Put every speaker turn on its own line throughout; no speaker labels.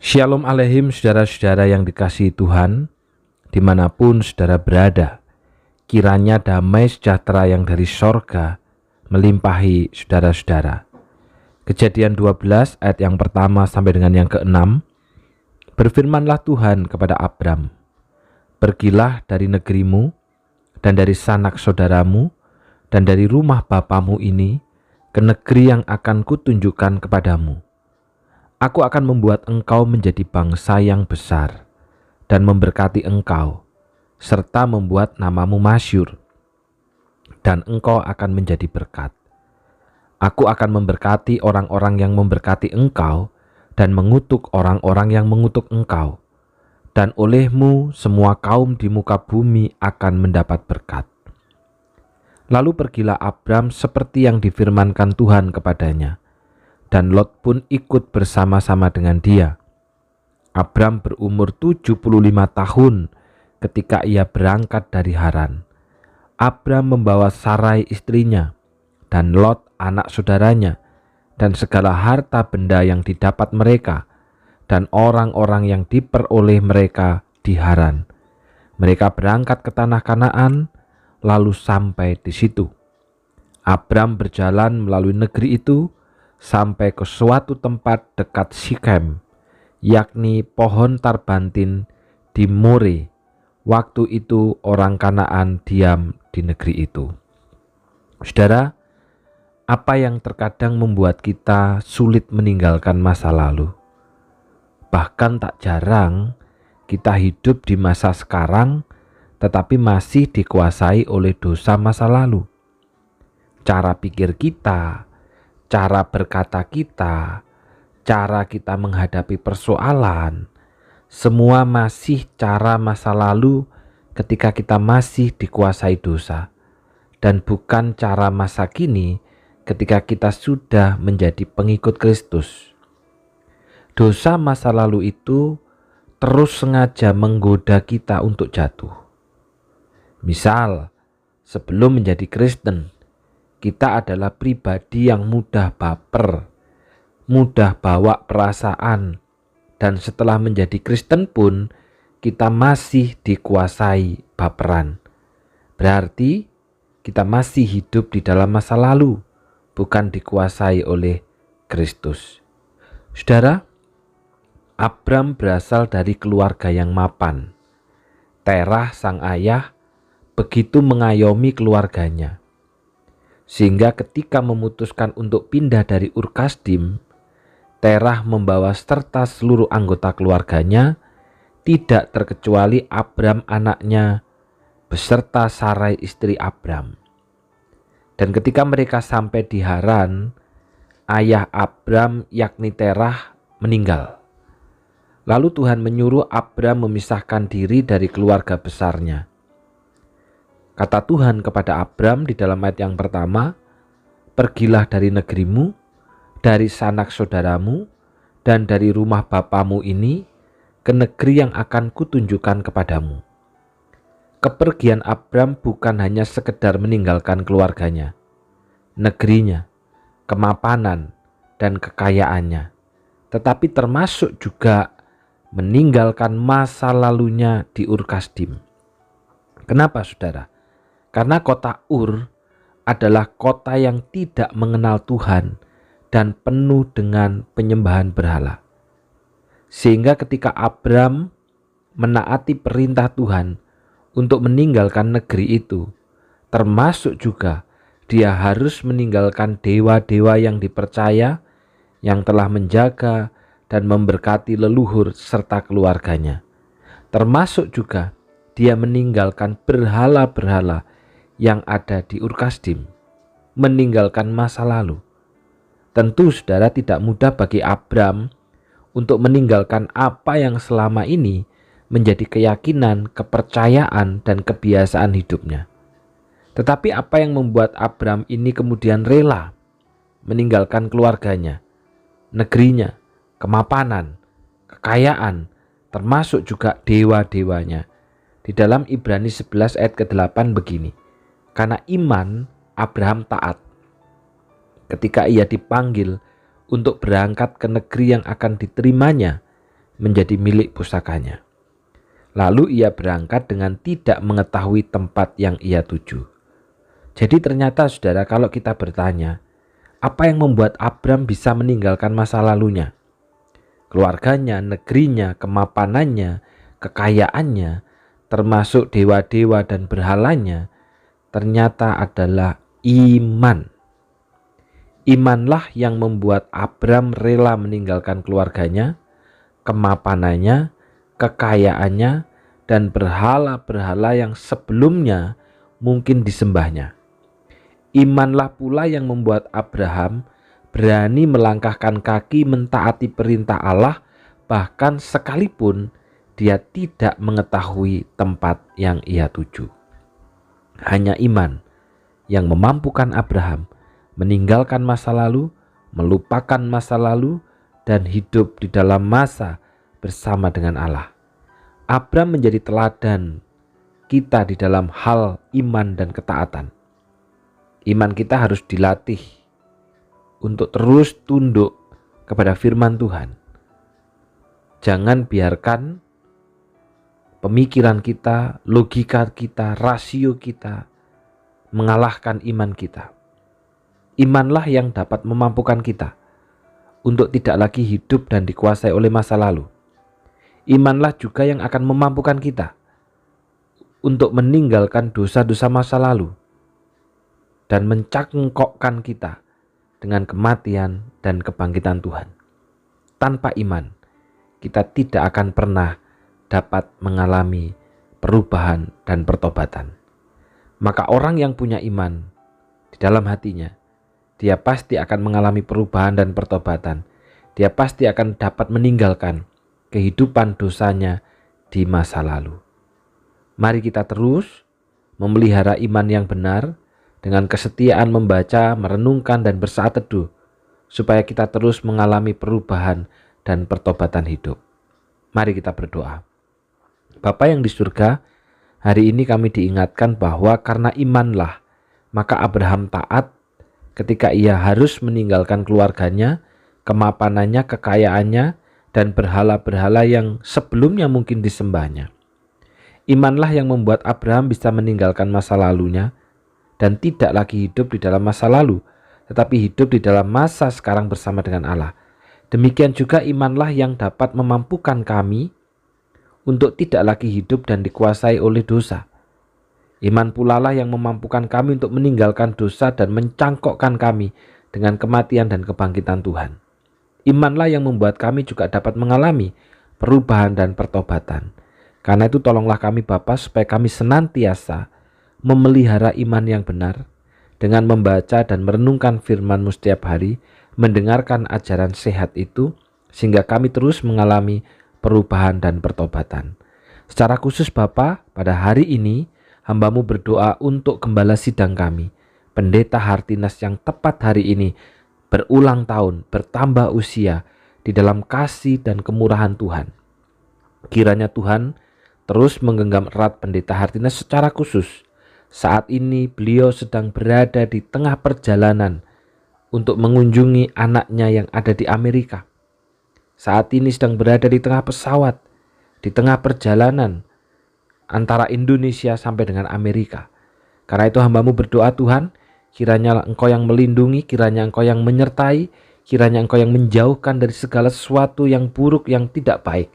Shalom Aleihim saudara-saudara yang dikasihi Tuhan, dimanapun saudara berada. Kiranya damai sejahtera yang dari sorga melimpahi saudara-saudara. Kejadian 12 ayat yang pertama sampai dengan yang ke-6. Berfirmanlah Tuhan kepada Abram, pergilah dari negerimu dan dari sanak saudaramu dan dari rumah bapamu ini ke negeri yang akan kutunjukkan kepadamu. Aku akan membuat engkau menjadi bangsa yang besar dan memberkati engkau, serta membuat namamu masyhur, dan engkau akan menjadi berkat. Aku akan memberkati orang-orang yang memberkati engkau dan mengutuk orang-orang yang mengutuk engkau, dan olehmu semua kaum di muka bumi akan mendapat berkat. Lalu pergilah Abram seperti yang difirmankan Tuhan kepadanya, dan Lot pun ikut bersama-sama dengan dia. Abram berumur 75 tahun ketika ia berangkat dari Haran. Abram membawa Sarai istrinya, dan Lot anak saudaranya, dan segala harta benda yang didapat mereka, dan orang-orang yang diperoleh mereka di Haran. Mereka berangkat ke tanah Kanaan, lalu sampai di situ. Abram berjalan melalui negeri itu, sampai ke suatu tempat dekat Sikem, yakni pohon tarbantin di More. Waktu itu orang Kanaan diam di negeri itu. Saudara, apa yang terkadang membuat kita sulit meninggalkan masa lalu? Bahkan tak jarang kita hidup di masa sekarang, tetapi masih dikuasai oleh dosa masa lalu. Cara pikir kita, cara berkata kita, cara kita menghadapi persoalan, semua masih cara masa lalu ketika kita masih dikuasai dosa, dan bukan cara masa kini ketika kita sudah menjadi pengikut Kristus. Dosa masa lalu itu terus sengaja menggoda kita untuk jatuh. Misal, sebelum menjadi Kristen, kita adalah pribadi yang mudah baper, mudah bawa perasaan, dan setelah menjadi Kristen pun kita masih dikuasai baperan. Berarti kita masih hidup di dalam masa lalu, bukan dikuasai oleh Kristus. Saudara, Abram berasal dari keluarga yang mapan. Terah sang ayah begitu mengayomi keluarganya, sehingga ketika memutuskan untuk pindah dari Ur Kasdim, Terah membawa serta seluruh anggota keluarganya, tidak terkecuali Abram anaknya, beserta Sarai istri Abram. Dan ketika mereka sampai di Haran, ayah Abram yakni Terah meninggal. Lalu Tuhan menyuruh Abram memisahkan diri dari keluarga besarnya. Kata Tuhan kepada Abram di dalam ayat yang pertama, pergilah dari negerimu, dari sanak saudaramu, dan dari rumah bapamu ini ke negeri yang akan kutunjukkan kepadamu. Kepergian Abram bukan hanya sekedar meninggalkan keluarganya, negerinya, kemapanan, dan kekayaannya, tetapi termasuk juga meninggalkan masa lalunya di Ur Kasdim. Kenapa, saudara? Karena kota Ur adalah kota yang tidak mengenal Tuhan dan penuh dengan penyembahan berhala. Sehingga ketika Abram menaati perintah Tuhan untuk meninggalkan negeri itu, termasuk juga dia harus meninggalkan dewa-dewa yang dipercaya, yang telah menjaga dan memberkati leluhur serta keluarganya. Termasuk juga dia meninggalkan berhala-berhala yang ada di Ur Kasdim, meninggalkan masa lalu. Tentu saudara tidak mudah bagi Abram untuk meninggalkan apa yang selama ini menjadi keyakinan, kepercayaan, dan kebiasaan hidupnya. Tetapi apa yang membuat Abram ini kemudian rela meninggalkan keluarganya, negerinya, kemapanan, kekayaan, termasuk juga dewa-dewanya? Di dalam Ibrani 11 ayat ke-8 begini, karena iman Abraham taat ketika ia dipanggil untuk berangkat ke negeri yang akan diterimanya, menjadi milik pusakanya. Lalu ia berangkat dengan tidak mengetahui tempat yang ia tuju. Jadi ternyata saudara, kalau kita bertanya, apa yang membuat Abram bisa meninggalkan masa lalunya? Keluarganya, negerinya, kemapanannya, kekayaannya, termasuk dewa-dewa dan berhalanya, ternyata adalah iman. Imanlah yang membuat Abram rela meninggalkan keluarganya, kemapanannya, kekayaannya, dan berhala-berhala yang sebelumnya mungkin disembahnya. Imanlah pula yang membuat Abraham berani melangkahkan kaki mentaati perintah Allah, bahkan sekalipun dia tidak mengetahui tempat yang ia tuju. Hanya iman yang memampukan Abraham meninggalkan masa lalu, melupakan masa lalu, dan hidup di dalam masa bersama dengan Allah. Abram menjadi teladan kita di dalam hal iman dan ketaatan. Iman kita harus dilatih untuk terus tunduk kepada firman Tuhan. Jangan biarkan pemikiran kita, logika kita, rasio kita mengalahkan iman kita. Imanlah yang dapat memampukan kita untuk tidak lagi hidup dan dikuasai oleh masa lalu. Imanlah juga yang akan memampukan kita untuk meninggalkan dosa-dosa masa lalu dan mencangkokkan kita dengan kematian dan kebangkitan Tuhan. Tanpa iman, kita tidak akan pernah dapat mengalami perubahan dan pertobatan. Maka orang yang punya iman di dalam hatinya, dia pasti akan mengalami perubahan dan pertobatan. Dia pasti akan dapat meninggalkan kehidupan dosanya di masa lalu. Mari kita terus memelihara iman yang benar dengan kesetiaan membaca, merenungkan, dan bersaat teduh, supaya kita terus mengalami perubahan dan pertobatan hidup. Mari kita berdoa. Bapa yang di surga, hari ini kami diingatkan bahwa karena imanlah, maka Abraham taat ketika ia harus meninggalkan keluarganya, kemapanannya, kekayaannya, dan berhala-berhala yang sebelumnya mungkin disembahnya. Imanlah yang membuat Abraham bisa meninggalkan masa lalunya dan tidak lagi hidup di dalam masa lalu, tetapi hidup di dalam masa sekarang bersama dengan Allah. Demikian juga imanlah yang dapat memampukan kami untuk tidak lagi hidup dan dikuasai oleh dosa. Iman pula lah yang memampukan kami untuk meninggalkan dosa dan mencangkokkan kami dengan kematian dan kebangkitan Tuhan. Imanlah yang membuat kami juga dapat mengalami perubahan dan pertobatan. Karena itu tolonglah kami Bapa supaya kami senantiasa memelihara iman yang benar dengan membaca dan merenungkan firman-Mu setiap hari, mendengarkan ajaran sehat itu, sehingga kami terus mengalami perubahan dan pertobatan. Secara khusus Bapa, pada hari ini hamba-Mu berdoa untuk gembala sidang kami, Pendeta Hartinas yang tepat hari ini berulang tahun, bertambah usia di dalam kasih dan kemurahan Tuhan. Kiranya Tuhan terus menggenggam erat Pendeta Hartinas secara khusus. Saat ini beliau sedang berada di tengah perjalanan untuk mengunjungi anaknya yang ada di Amerika. Saat ini sedang berada di tengah pesawat, di tengah perjalanan antara Indonesia sampai dengan Amerika. Karena itu hamba-Mu berdoa Tuhan, kiranya Engkau yang melindungi, kiranya Engkau yang menyertai, kiranya Engkau yang menjauhkan dari segala sesuatu yang buruk, yang tidak baik.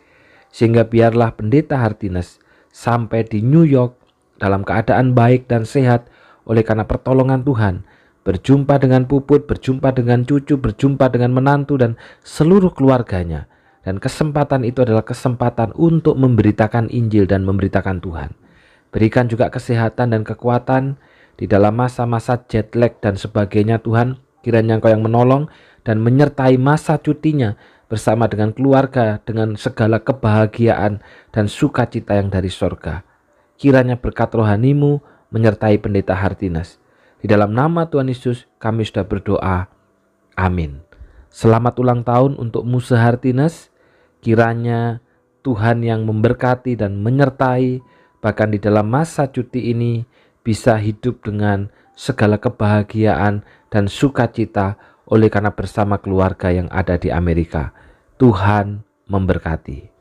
Sehingga biarlah Pendeta Hartinas sampai di New York dalam keadaan baik dan sehat oleh karena pertolongan Tuhan. Berjumpa dengan puput, berjumpa dengan cucu, berjumpa dengan menantu dan seluruh keluarganya. Dan kesempatan itu adalah kesempatan untuk memberitakan Injil dan memberitakan Tuhan. Berikan juga kesehatan dan kekuatan di dalam masa-masa jet lag dan sebagainya Tuhan. Kiranya Engkau yang menolong dan menyertai masa cutinya bersama dengan keluarga, dengan segala kebahagiaan dan sukacita yang dari sorga. Kiranya berkat rohani-Mu menyertai Pendeta Hartinas. Di dalam nama Tuhan Yesus kami sudah berdoa. Amin. Selamat ulang tahun untuk Musa Hartinas. Kiranya Tuhan yang memberkati dan menyertai, bahkan di dalam masa cuti ini bisa hidup dengan segala kebahagiaan dan sukacita oleh karena bersama keluarga yang ada di Amerika. Tuhan memberkati.